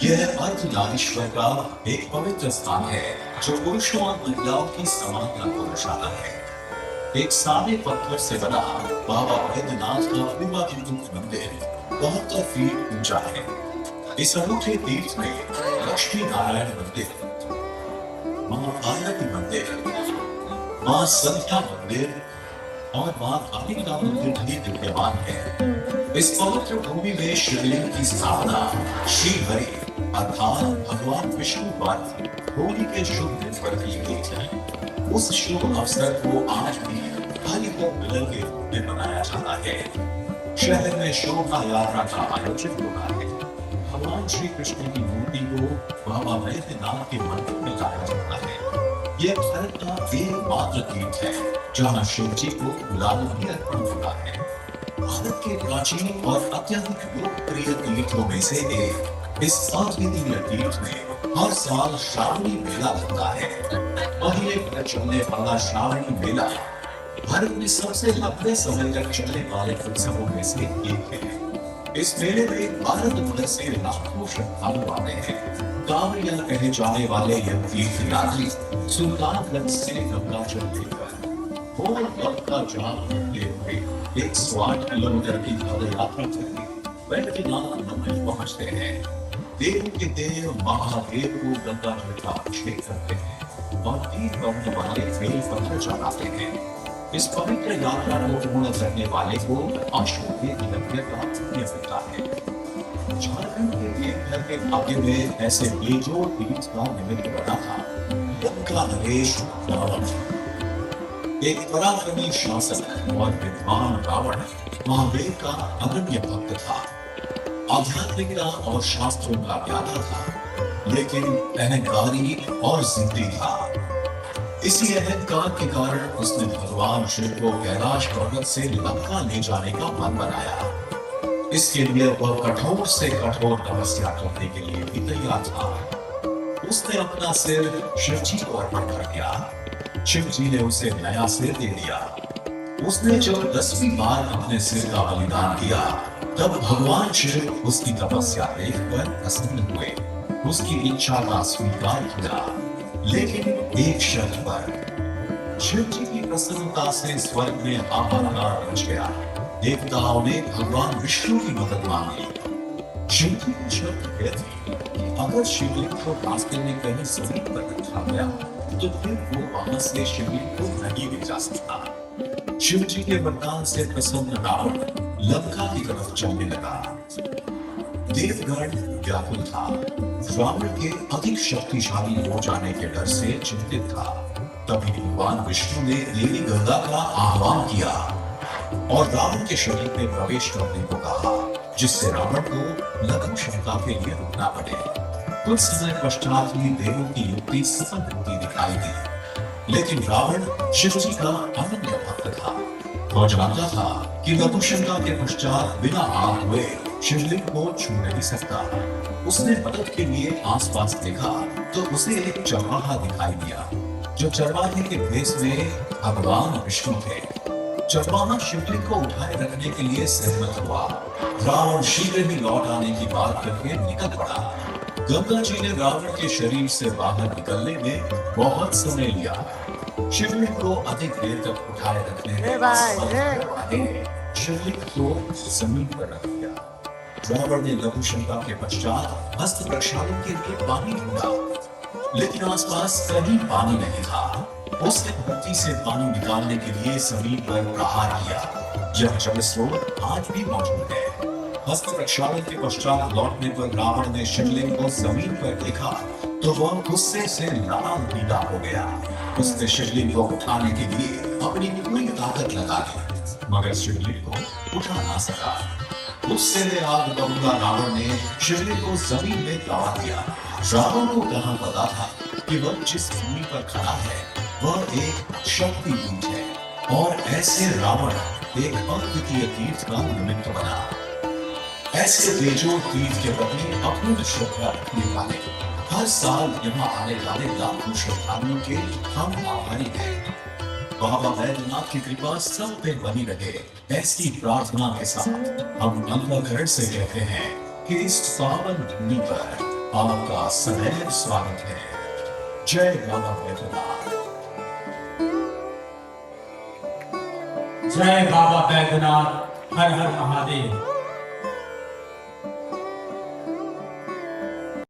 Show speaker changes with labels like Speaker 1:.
Speaker 1: यह अर्धनारीश्वर का एक पवित्र स्थान है जो पुरुषों और महिलाओं की समानता को दर्शाता है। एक सादे पत्थर से बना बाबा बैद्यनाथ का विवादित मंदिर 72 फीट ऊंचा है। इस अनूठे तीर्थ में लक्ष्मी नारायण मंदिर, मां पार्वती मंदिर, मां संध्या मंदिर और मां कालिका मंदिर भी विद्यमान है। इस पवित्र भूमि में शिवलिंग की स्थापना श्री हरि अर्थात भगवान विष्णु द्वारा होली के शुभ दिन पर की गई है। उस शुभ अवसर को आज भी हरि को मिलन के रूप में मनाया जाता है। शहर में शोभा यात्रा का आयोजन होता है। भगवान श्री कृष्ण की मूर्ति को बाबा बैद्यनाथ के मंदिर में लाया जाता है। यह भारत का एकमात्र तीर्थ है जहाँ शिव जी को गुलाल भी अर्पण होता है। भारत के प्राचीन और अत्यधिक लोकप्रिय तीर्थों में से एक इस अद्वितीय तीर्थ में हर साल श्रावणी मेला लगता है। महीने भर चलने वाला श्रावणी मेला भारत में सबसे लंबे समय तक चलने वाले उत्सवों में से एक है। इस मेले में भारत भर से लाखों श्रद्धालु आते हैं। कांवड़िया कहे जाने वाले यह तीर्थ यात्री सुल्तानगंज से गंगा जल लेकर भोर का जाम होते हुए 108 किलोमीटर की पद यात्रा करके बैद्यनाथ मंदिर पहुंचते हैं। देव के देव महादेव को गंगा जल का अभिषेक करते हैं और तीर पड़ने वाले बेल पत्थर चढ़ाते हैं। इस पवित्र यात्रा को पूर्ण करने वाले को अश्वमेध यज्ञ का पुण्य मिलता है। झारखंड के देवघर के भाग्य में ऐसे बेजोड़ तीर्थ का निमित्त बना था लंका नरेश रावण। एक पराक्रमी शासक और विद्वान रावण महादेव का अनन्य भक्त था। आध्यात्मिकता और शास्त्रों का ज्ञाता था, लेकिन अहंकारी और जिद्दी था। इसी अहंकार के कारण उसने भगवान शिव को कैलाश पर्वत से लंका ले जाने का मन बनाया। इसके लिए वह कठोर से कठोर तपस्या करने के लिए भी तैयार था। उसने अपना सिर शिव जी को अर्पण कर दिया। शिव जी ने उसे नया सिर दे दिया। उसने जब 10वीं बार अपने सिर का बलिदान दिया, तब भगवान शिव उसकी तपस्या देखकर प्रसन्न हुए, उसकी इच्छा का स्वीकार किया, लेकिन एक शर्त पर। शिव जी की प्रसन्नता से स्वर्ग में हाहाकार मच गया। देवताओं ने भगवान विष्णु की मदद मांगी। शिव जी की शर्त यह थी कि अगर शिवलिंग को रास्ते में कहीं जमीन पर रखा गया तो फिर वो वहां से शिवलिंग को नहीं ले जा सकता। शिव जी के वरदान से प्रसन्न रावण लंका की तरफ चलने लगा। देवगण व्याकुल था। रावण के अधिक शक्तिशाली हो जाने के डर से चिंतित था। तभी भगवान विष्णु ने देवी गंगा का आह्वान किया और रावण के शरीर में प्रवेश करने को कहा, जिससे रावण को लघु क्षमता के लिए रुकना पड़े। कुछ समय पश्चात ही देवों की युक्ति सफल होती दिखाई दी, लेकिन रावण शिव जी का अनन्य भक्त था। वह जानता था कि लघु क्षमता के पश्चात बिना हाथ हुए शिवलिंग को छू नहीं सकता। उसने मदद के लिए आसपास देखा तो उसे एक चरवाहा दिखाई दिया, जो चरवाहे के भेष में भगवान विष्णु थे। चरवाहा शिवलिंग को उठाए रखने के लिए सहमत हुआ। रावण शीघ्र ही लौट आने की बात करके निकल पड़ा। गंगा जी ने रावण के शरीर से बाहर निकलने में बहुत समय लिया। शिवलिंग को अधिक देर तक उठाए रखने में शिवलिंग को जमीन पर रख दिया। रावण ने लघु क्षमता के पश्चात हस्त प्रक्षालन के लिए पानी ढूंढा, लेकिन आसपास कहीं पानी नहीं था। उसने धरती से पानी निकालने के लिए जमीन पर प्रहार किया। यह जल स्रोत आज भी मौजूद है। हस्त प्रक्षालन के पश्चात लौटने पर रावण ने शिवलिंग को जमीन पर देखा तो वह गुस्से से लाल पीला हो गया। उसने शिवलिंग को उठाने के लिए अपनी पूरी ताकत लगा दी, मगर शिवलिंग को उठा ना सका। गुस्से में आग बबूला रावण ने शिवलिंग को जमीन में दबा दिया। रावण को कहाँ पता था कि वह जिस भूमि पर खड़ा है वह एक शक्तिपीठ है, और ऐसे रावण एक अद्वितीय तीर्थ का निमित्त बना। ऐसे बेजोड़ तीर्थ के प्रति अपूर्ण श्रद्धा रखने वाले हर साल यहाँ आने वाले लाखों श्रद्धालुओं के हम आभारी हैं। बाबा बैद्यनाथ की कृपा सब पे बनी रहे, ऐसी प्रार्थना के साथ हम अंतःकरण से कहते हैं कि इस पावन भूमि पर आपका सदैव स्वागत है। जय बाबा बैद्यनाथ।
Speaker 2: जय बाबा बैद्यनाथ, हर हर महादेव।